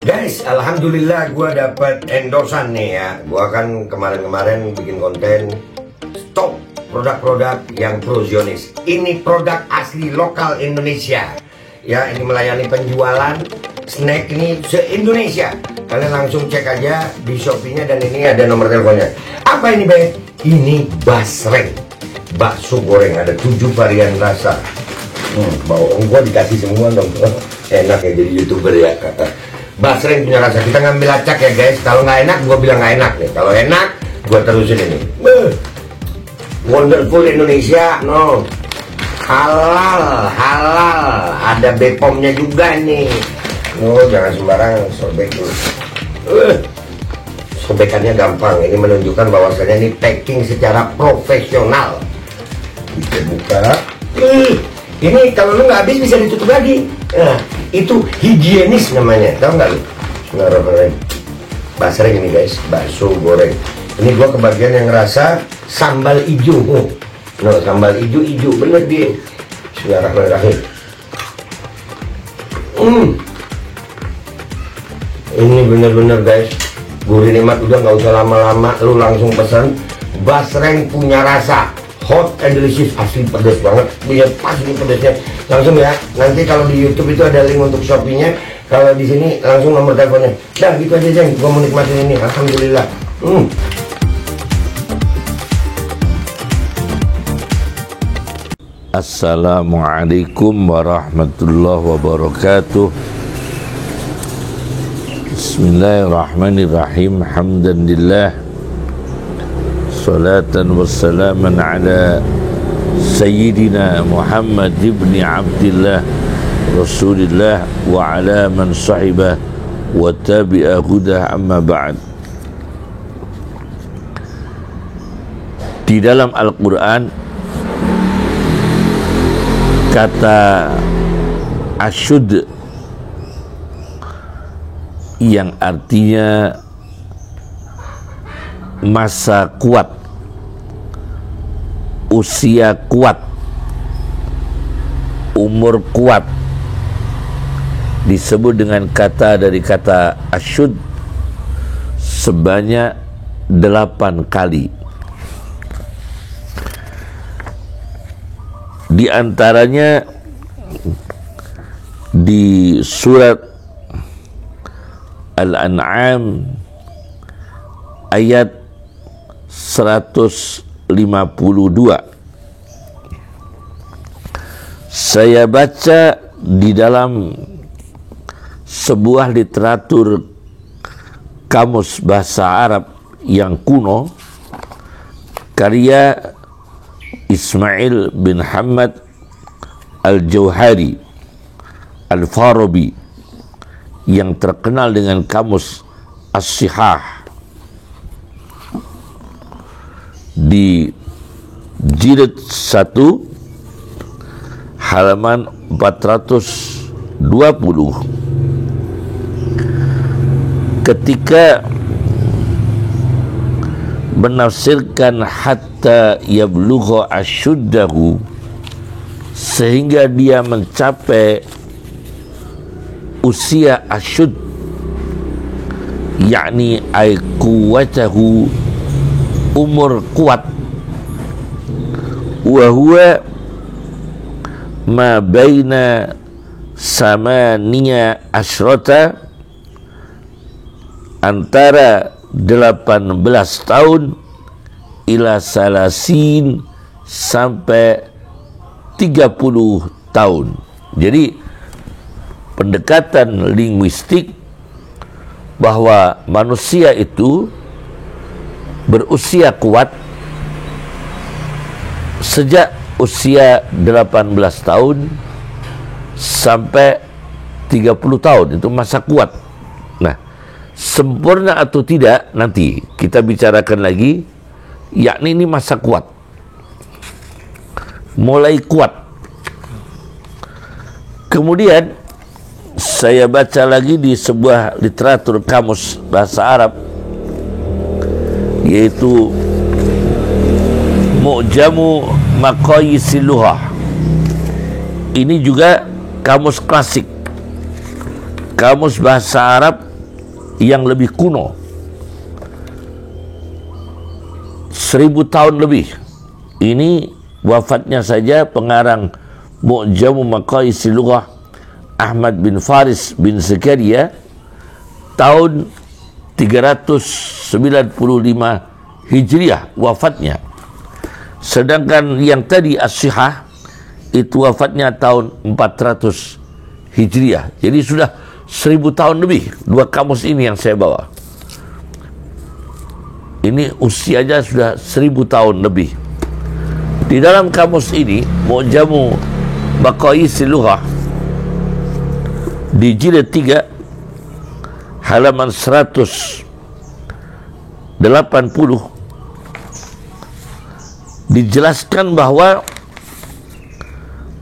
Guys, alhamdulillah gue dapat endorsan nih ya. Gue kan kemarin-kemarin bikin konten stop produk-produk yang pro Zionis. Ini produk asli lokal Indonesia. Ya, ini melayani penjualan snack ini se-Indonesia. Kalian langsung cek aja di Shopee-nya dan ini ada nomor teleponnya. Apa ini, Be? Ini basreng. Bakso goreng, ada 7 varian rasa. Bawang gue dikasih semua dong. Enak ya jadi YouTuber ya. Basreng punya rasa. Kita ngambil acak ya guys. Kalau nggak enak, gue bilang nggak enak nih. Kalau enak, gue terusin ini. Wonderful Indonesia, no. Halal, halal. Ada Bepom-nya juga nih. No, jangan sembarang sobek dulu. Sobekannya gampang. Ini menunjukkan bahwasannya ini packing secara profesional. Kita buka. Ini kalau lu nggak habis bisa ditutup lagi. Nah, itu higienis namanya. Tahu nggak lu? Bismillahirrahmanirrahim. Basreng ini guys, bakso goreng. Ini gua kebagian yang ngerasa sambal hijau. No, sambal hijau bener dia. Bismillahirrahmanirrahim. Ini bener-bener guys, gurih nikmat. Udah nggak usah lama-lama, lu langsung pesan. Basreng punya rasa hot and delicious, asli pedas banget. Biar pas ini pedasnya. Langsung ya. Nanti kalau di YouTube itu ada link untuk Shopee-nya. Kalau di sini langsung nomor teleponnya. Dah gitu aja Jeng, gua mau nikmatin ini. Alhamdulillah. Assalamualaikum warahmatullahi wabarakatuh. Bismillahirrahmanirrahim. Hamdanillah, salatan wassalaman ala Sayyidina Muhammad ibn Abdillah Rasulillah wa ala man sahibah wa tabi'a hudah, amma ba'd. Di dalam Al-Quran kata asyud yang artinya masa kuat, usia kuat, umur kuat, disebut dengan kata dari kata asyud sebanyak 8 kali. Di antaranya di surat Al-An'am ayat 152. Saya baca di dalam sebuah literatur kamus bahasa Arab yang kuno, karya Ismail bin Hamad Al-Jauhari Al-Farabi yang terkenal dengan kamus As-Sihah, di jilid 1 halaman 420, ketika menafsirkan hatta yablugha asyuddahu, sehingga dia mencapai usia asyud, yakni ay quwwatahu, umur kuat, wa huwa ma baina samaniya asyrata, antara 18 tahun ila salasin, sampai 30 tahun. Jadi pendekatan linguistik bahwa manusia itu berusia kuat sejak usia 18 tahun sampai 30 tahun, itu masa kuat. Nah, sempurna atau tidak nanti kita bicarakan lagi, yakni ini masa kuat, mulai kuat. Kemudian saya baca lagi di sebuah literatur kamus bahasa Arab, yaitu Mu'jamu Maqayisil Lughah. Ini juga kamus klasik, kamus bahasa Arab yang lebih kuno, 1000 tahun lebih. Ini wafatnya saja pengarang Mu'jamu Maqayisil Lughah Ahmad bin Faris bin Zakaria tahun 395 Hijriah wafatnya. Sedangkan yang tadi As-Sihah itu wafatnya tahun 400 Hijriah. Jadi sudah 1000 tahun lebih dua kamus ini yang saya bawa. Ini usianya sudah 1000 tahun lebih. Di dalam kamus ini, Mu'jamu Maqayisil Lughah di jilid 3 halaman 180 dijelaskan bahwa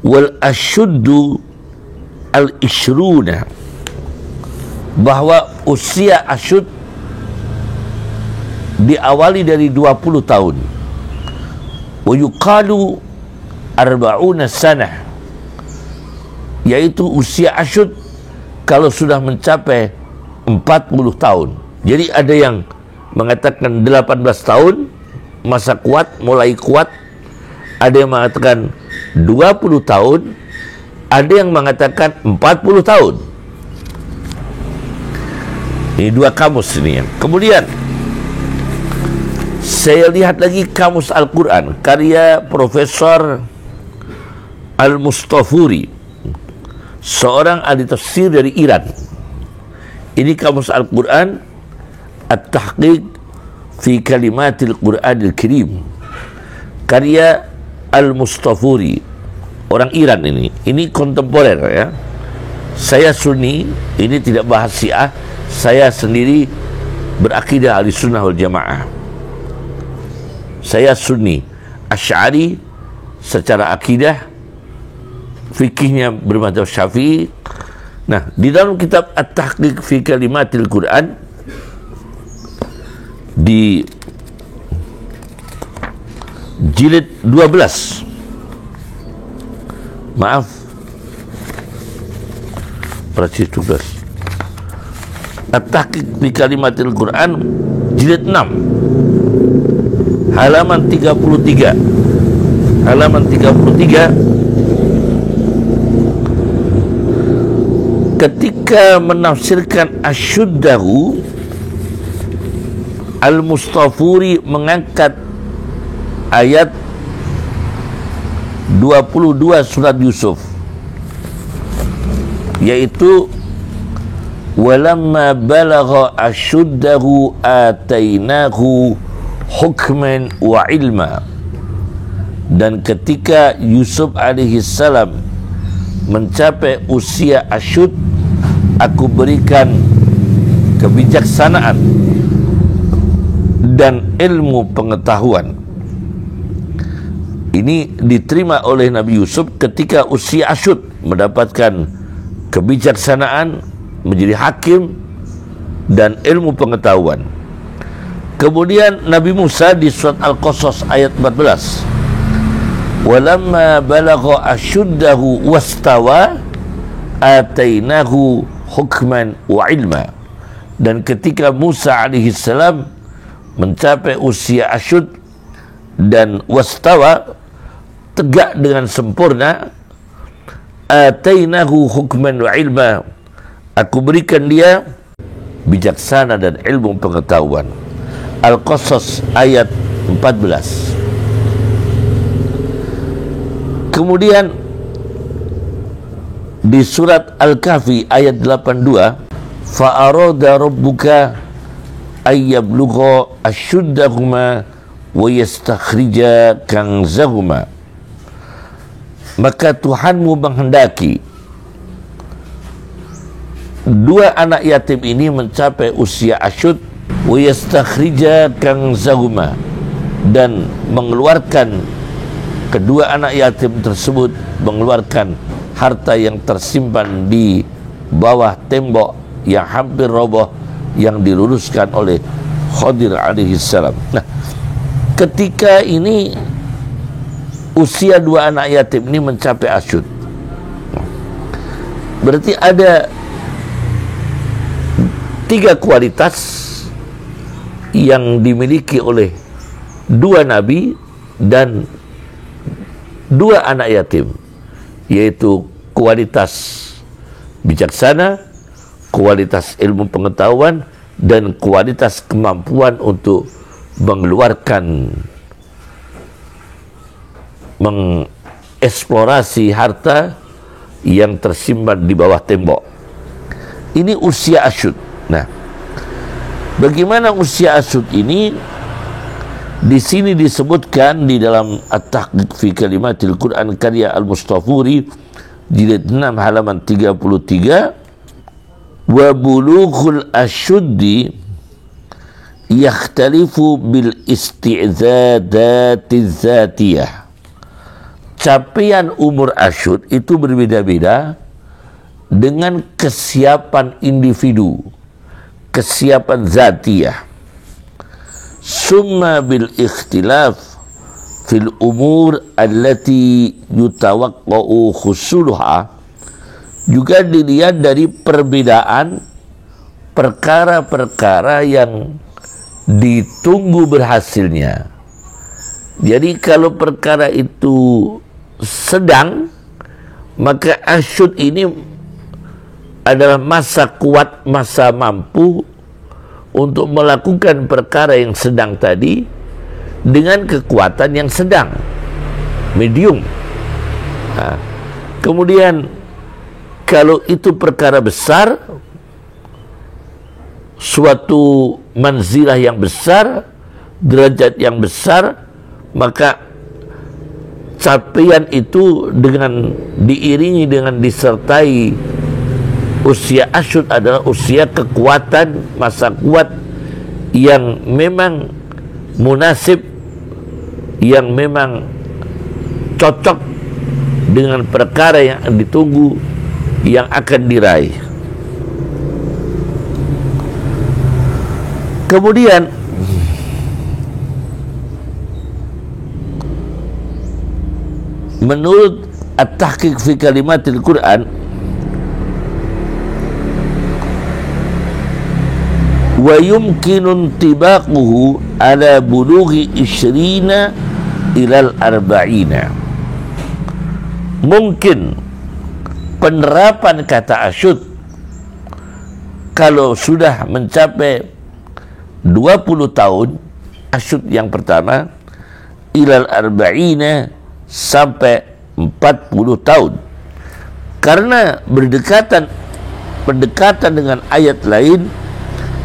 wal asyuddu al ishruna, bahwa usia asyud diawali dari 20 tahun. Wa yuqalu arba'una sanah, yaitu usia asyud kalau sudah mencapai 40 tahun. Jadi ada yang mengatakan 18 tahun masa kuat, mulai kuat. Ada yang mengatakan 20 tahun, ada yang mengatakan 40 tahun. Ini dua kamus ini. Kemudian saya lihat lagi kamus Al-Quran karya Profesor Al-Mustafuri, seorang ahli tafsir dari Iran. Ini kamus Al-Quran At-Tahqiq fi Kalimatil Quranil Karim karya Al-Mustafuri, orang Iran ini. Ini kontemporer ya. Saya Sunni, ini tidak bahas Syiah. Saya sendiri berakidah ahli sunnah wal jamaah. Saya Sunni Asy'ari secara akidah, fikihnya bermadzhab Syafi'i. Nah, di dalam kitab At-Tahqiq fi Kalimatil Quran di jilid 12, maaf, persis 12, At-Tahqiq fi Kalimatil Quran jilid 6 halaman 33, ketika menafsirkan asyuddahu, Al-Mustafuri mengangkat ayat 22 surat Yusuf, yaitu walamma balagha asyuddahu atainahu hukman wa ilma, dan ketika Yusuf alaihi salam mencapai usia asyud, aku berikan kebijaksanaan dan ilmu pengetahuan. Ini diterima oleh Nabi Yusuf ketika usia asyud, mendapatkan kebijaksanaan, menjadi hakim dan ilmu pengetahuan. Kemudian Nabi Musa di surat Al-Qasas ayat 14, walamma balagha asyuddahu wastawa atainahu hukman wa ilma, dan ketika Musa alaihi salam mencapai usia asyud dan wastawa, tegak dengan sempurna, atainahu hukman wa ilma, aku berikan dia bijaksana dan ilmu pengetahuan. Al-Qasas ayat 14. Kemudian di surat Al-Kahfi ayat 82, fa'arada rabbuka ayyablugha ashuddahuma wa yastakhrija kanzahuma, maka Tuhanmu menghendaki dua anak yatim ini mencapai usia asyud, wa yastakhrija kanzahuma, dan mengeluarkan kedua anak yatim tersebut, mengeluarkan harta yang tersimpan di bawah tembok yang hampir roboh yang diluruskan oleh Khadir alaihi salam. Nah, ketika ini usia dua anak yatim ini mencapai asyud, berarti ada 3 kualitas yang dimiliki oleh 2 nabi dan 2 anak yatim, yaitu kualitas bijaksana, kualitas ilmu pengetahuan, dan kualitas kemampuan untuk mengeksplorasi harta yang tersimpan di bawah tembok. Ini usia asyud. Nah, bagaimana usia asyud ini? Di sini disebutkan di dalam At-Tahqiq fi Kalimatil Quran karya Al-Mustafuri jilid 6 halaman 33, wa bulughul asyuddi yakhtalifu bil isti'zadatiz zatiyah. Capaian umur asyud itu berbeda-beda dengan kesiapan individu, kesiapan zatiyah. Summa bil ikhtilaf fil umur allati yutawaqqa'u husuluha, juga dilihat dari perbedaan perkara-perkara yang ditunggu berhasilnya. Jadi kalau perkara itu sedang, maka asyud ini adalah masa kuat, masa mampu untuk melakukan perkara yang sedang tadi dengan kekuatan yang sedang, medium. Nah, kemudian kalau itu perkara besar, suatu manzilah yang besar, derajat yang besar, maka capaian itu dengan diiringi dengan disertai usia asyud adalah usia kekuatan, masa kuat yang memang munasib, yang memang cocok dengan perkara yang ditunggu, yang akan diraih. Kemudian menurut At-Tahqiq fi Kalimatil Quran, wa yumkinu intibaquhu ala bulughi 20 ilal 40. Mungkin penerapan kata asyud kalau sudah mencapai 20 tahun, asyud yang pertama, ilal 40 sampai 40 tahun. Karena berdekatan dengan ayat lain,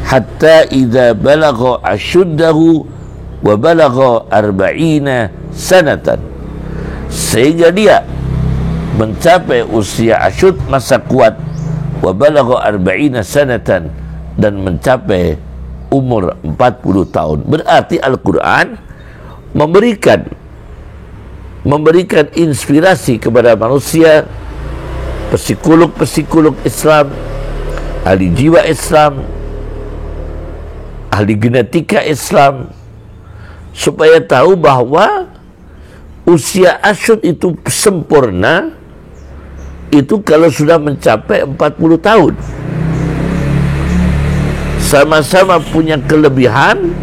hatta idza balagha asyuddahu wa balagha 40 sanatan, sehingga dia mencapai usia asyud, masa kuat, wa balagha 40 sanatan, dan mencapai umur 40 tahun. Berarti Al-Quran memberikan inspirasi kepada manusia, psikolog Islam, ahli jiwa Islam, ahli genetika Islam, supaya tahu bahwa usia asyud itu sempurna itu kalau sudah mencapai 40 tahun. Sama-sama punya kelebihan,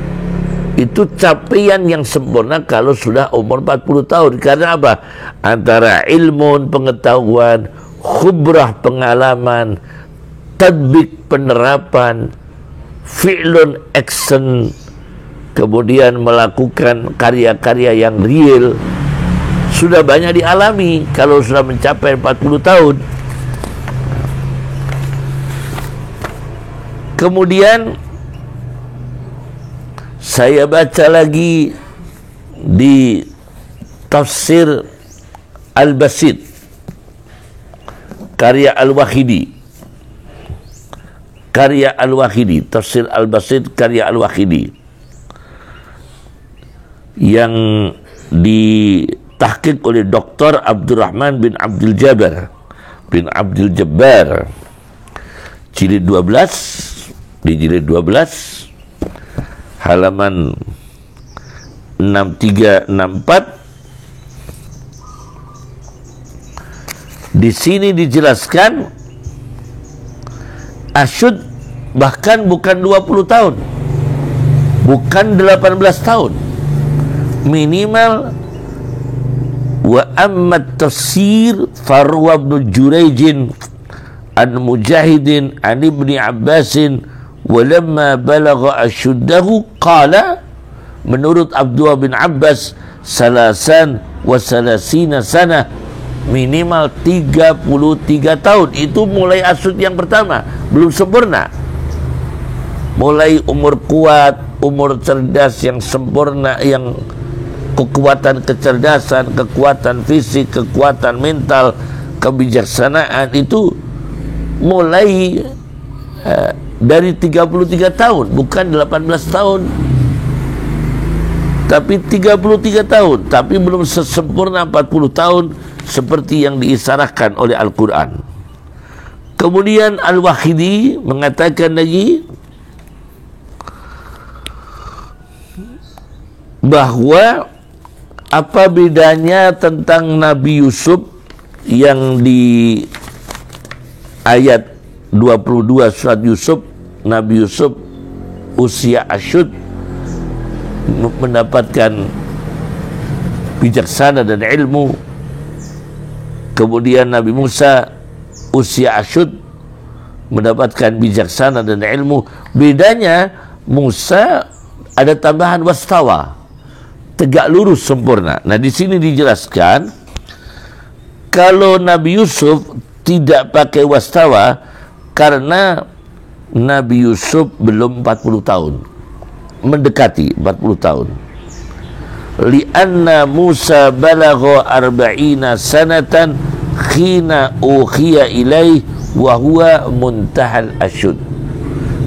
itu capaian yang sempurna kalau sudah umur 40 tahun. Karena apa? Antara ilmu, pengetahuan, khubrah, pengalaman, tadbik, penerapan, fi'lun, action, kemudian melakukan karya-karya yang real, sudah banyak dialami kalau sudah mencapai 40 tahun. Kemudian saya baca lagi di tafsir Al-Basit karya Al-Wahidi, tafsir Al-Basit karya Al-Wahidi, yang ditahqiq oleh Dr. Abdurrahman bin Abdul Jabbar jilid 12, di jilid 12 halaman 6364, di sini dijelaskan asyud bahkan bukan 20 tahun, bukan 18 tahun, minimal. Wa amma tafsir farwa ibn Jurayj an Mujahidin an Ibni Abbasin walamma balagha ashuddahu qala, menurut Abdullah bin Abbas, salasan wa salasina sana, minimal 33 tahun. Itu mulai asyud yang pertama, belum sempurna. Mulai umur kuat, umur cerdas yang sempurna, yang kekuatan kecerdasan, kekuatan fisik, kekuatan mental, kebijaksanaan, itu mulai dari 33 tahun, bukan 18 tahun, tapi 33 tahun, tapi belum sesempurna 40 tahun seperti yang diisyaratkan oleh Al-Quran. Kemudian Al-Wahidi mengatakan lagi bahwa apa bedanya tentang Nabi Yusuf yang di ayat 22 surat Yusuf. Nabi Yusuf usia asyud, mendapatkan bijaksana dan ilmu. Kemudian Nabi Musa usia asyud, mendapatkan bijaksana dan ilmu. Bedanya, Musa ada tambahan wastawa, tegak lurus sempurna. Nah, di sini dijelaskan kalau Nabi Yusuf tidak pakai wastawa karena Nabi Yusuf belum 40 tahun, mendekati 40 tahun. Lianna Musa balagha 40 sanatan khina ukhiya ilaih wa huwa muntahal asyud.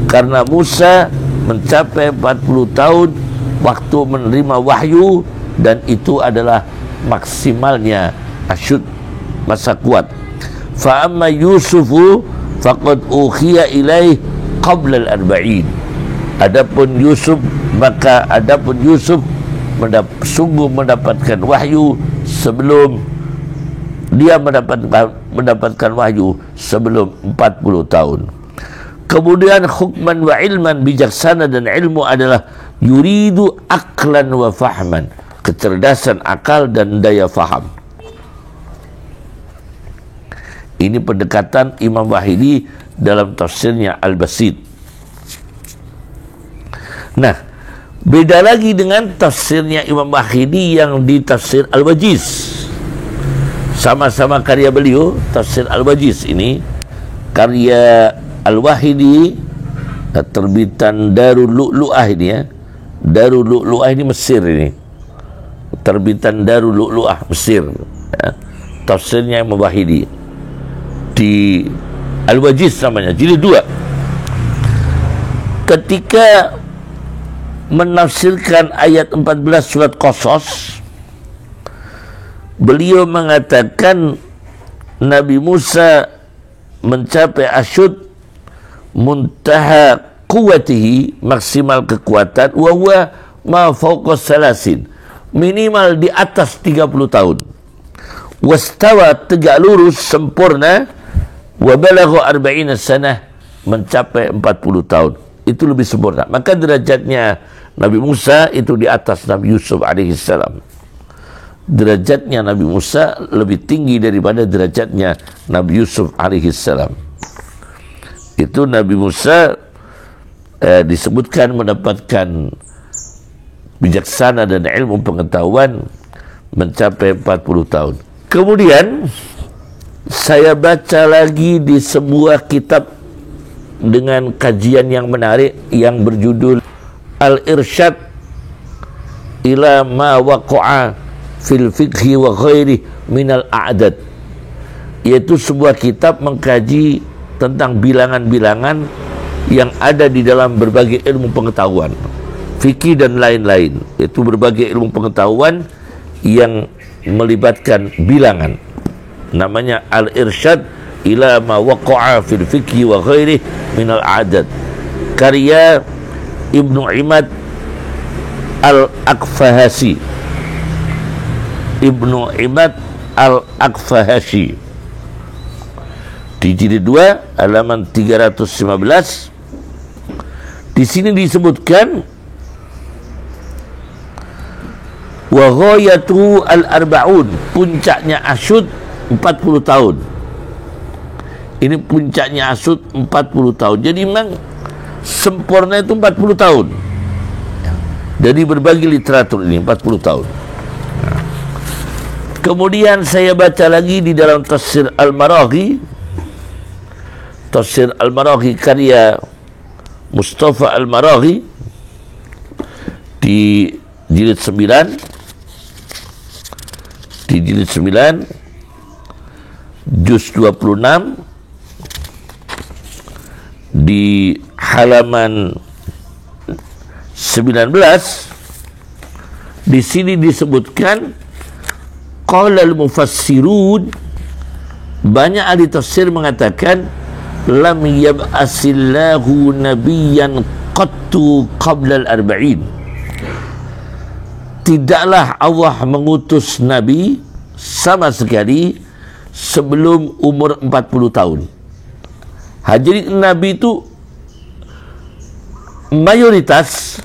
Karena Musa mencapai 40 tahun waktu menerima wahyu, dan itu adalah maksimalnya asyud, masa kuat. Fa amma Yusufu faqad ukhiya ilaih qabla al-40. Adapun Yusuf, maka adapun Yusuf sungguh mendapatkan wahyu sebelum dia mendapatkan wahyu sebelum 40 tahun. Kemudian hukman wa ilman, bijaksana dan ilmu adalah yuridu aklan wa fahman, kecerdasan akal dan daya faham. Ini pendekatan Imam Wahidi dalam tafsirnya Al-Basit. Nah, beda lagi dengan tafsirnya Imam Wahidi yang di tafsir Al-Wajiz. Sama-sama karya beliau, tafsir Al-Wajiz ini karya Al-Wahidi, terbitan Darul Lu'lu'ah ini ya. Darul Lu'lu'ah ini Mesir ini. Terbitan Darul Lu'lu'ah Mesir ya. Tafsirnya Imam Wahidi di Al-Wajiz namanya, jilid 2. Ketika menafsirkan ayat 14 surat Qasas, beliau mengatakan Nabi Musa mencapai asyud muntaha quwwatihi, maksimal kekuatan, wa huwa ma fawqa salasin, minimal di atas 30 tahun. Wastawa, tegak lurus sempurna, wa balagha 40 sanah, mencapai 40 tahun. Itu lebih sempurna. Maka derajatnya Nabi Musa itu di atas Nabi Yusuf alaihissalam. Derajatnya Nabi Musa lebih tinggi daripada derajatnya Nabi Yusuf alaihissalam. Itu Nabi Musa disebutkan mendapatkan bijaksana dan ilmu pengetahuan mencapai 40 tahun. Kemudian saya baca lagi di sebuah kitab dengan kajian yang menarik yang berjudul Al-Irsyad ila ma waqa'a fil fiqhi wa ghairi minal a'dad, yaitu sebuah kitab mengkaji tentang bilangan-bilangan yang ada di dalam berbagai ilmu pengetahuan fikih dan lain-lain. Itu berbagai ilmu pengetahuan yang melibatkan bilangan. Namanya Al-Irsyad ila ma waqa'a fil fiqhi wa ghairi minal a'dad, karya Ibnu Imad Al-Aqfahasi. Ibnu Imad Al-Aqfahasi di jilid 2 halaman 315 Di sini disebutkan wa ghayatu al-arba'un, puncaknya asyud 40 tahun. Ini puncaknya asyud 40 tahun. Jadi memang sempurna itu 40 tahun. Dari berbagai literatur ini 40 tahun. Kemudian saya baca lagi di dalam Tafsir Al-Maraghi. Tafsir Al-Maraghi karya Mustafa Al-Maraghi di jilid 9, juz 26, di halaman 19. Di sini disebutkan qala al-mufassirun, banyak ahli tafsir mengatakan lam yab'asillahu nabiyyan qattu qabla al-arba'in, tidaklah Allah mengutus nabi sama sekali sebelum umur 40 tahun. Jadi nabi itu mayoritas,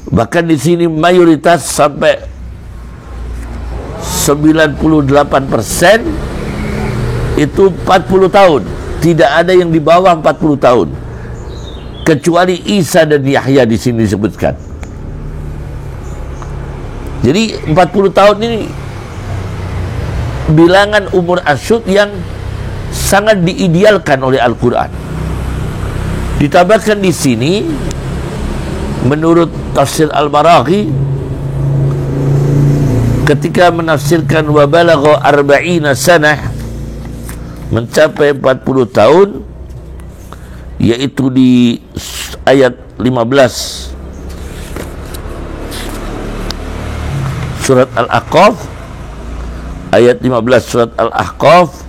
bahkan di sini mayoritas sampai 98% itu 40 tahun. Tidak ada yang di bawah 40 tahun. Kecuali Isa dan Yahya di sini disebutkan. Jadi 40 tahun ini bilangan umur asyud yang sangat diidealkan oleh Al-Quran. Ditambahkan di sini menurut Tafsir Al-Maraghi, ketika menafsirkan wa balagha arba'ina sanah, mencapai 40 tahun, yaitu di ayat 15 surat Al-Ahqaf, ayat 15 surat Al-Ahqaf,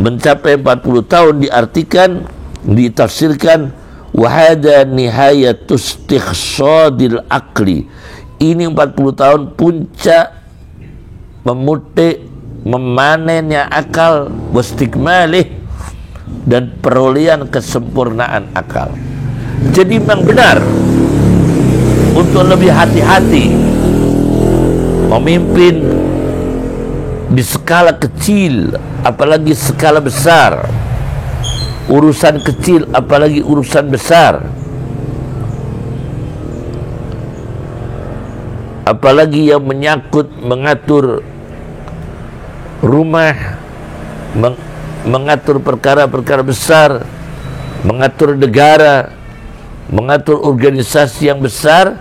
mencapai 40 tahun diartikan, ditafsirkan wahada nihayatus istikhsadil aqli, ini 40 tahun puncak memutik, memanennya akal, wastikmalih, dan perolehan kesempurnaan akal. Jadi memang benar untuk lebih hati-hati memimpin di skala kecil, apalagi skala besar. Urusan kecil, apalagi urusan besar. Apalagi yang menyangkut mengatur rumah, mengatur perkara-perkara besar, mengatur negara, mengatur organisasi yang besar.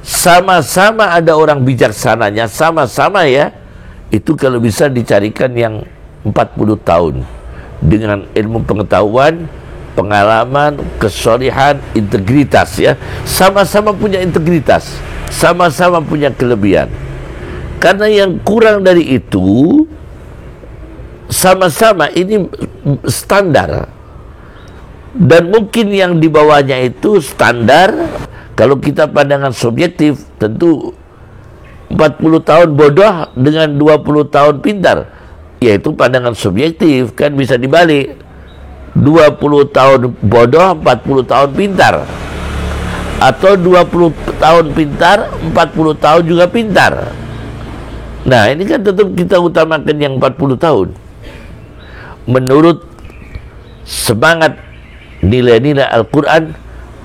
Sama-sama ada orang bijaksananya, sama-sama ya. Itu kalau bisa dicarikan yang 40 tahun dengan ilmu pengetahuan, pengalaman, kesolihan, integritas ya. Sama-sama punya integritas, sama-sama punya kelebihan. Karena yang kurang dari itu, sama-sama ini standar, dan mungkin yang di bawahnya itu standar. Kalau kita pandangan subjektif, tentu 40 tahun bodoh dengan 20 tahun pintar, yaitu pandangan subjektif, kan bisa dibalik. 20 tahun bodoh, 40 tahun pintar, atau 20 tahun pintar, 40 tahun juga pintar. Nah, ini kan tetap kita utamakan yang 40 tahun menurut semangat nilai-nilai Al-Quran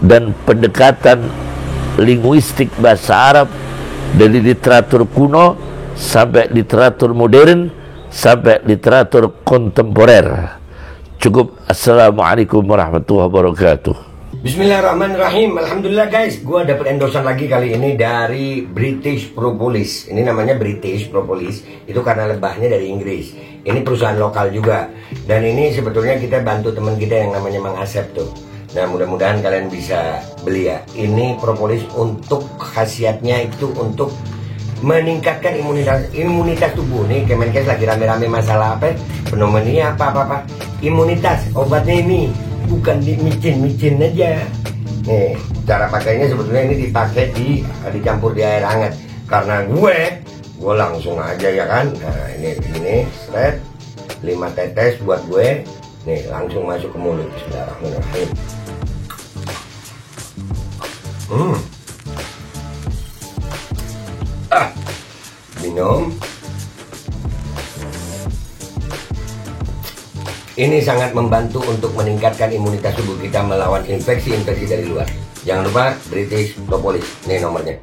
dan pendekatan linguistik bahasa Arab, dari literatur kuno sampai literatur modern sampai literatur kontemporer. Cukup. Assalamualaikum warahmatullahi wabarakatuh. Bismillahirrahmanirrahim. Alhamdulillah guys, gue dapet endorsan lagi kali ini dari British Propolis. Ini namanya British Propolis, itu karena lebahnya dari Inggris. Ini perusahaan lokal juga. Dan ini sebetulnya kita bantu teman kita yang namanya Mang Asep tuh. Nah, mudah-mudahan kalian bisa beli ya. Ini propolis untuk khasiatnya itu untuk meningkatkan imunitas tubuh. Nih Kemenkes lagi rame-rame masalah apa? Pneumonia apa. Imunitas, obatnya ini bukan di micin aja. Nih, cara pakainya sebetulnya ini dipakai dicampur di air hangat. Karena gue langsung aja ya kan. Nah, ini seret 5 tetes buat gue. Nih, langsung masuk ke mulut. Bismillahirrahmanirrahim. Minum. Ini sangat membantu untuk meningkatkan imunitas tubuh kita melawan infeksi-infeksi dari luar. Jangan lupa British Propolis, ini nomornya.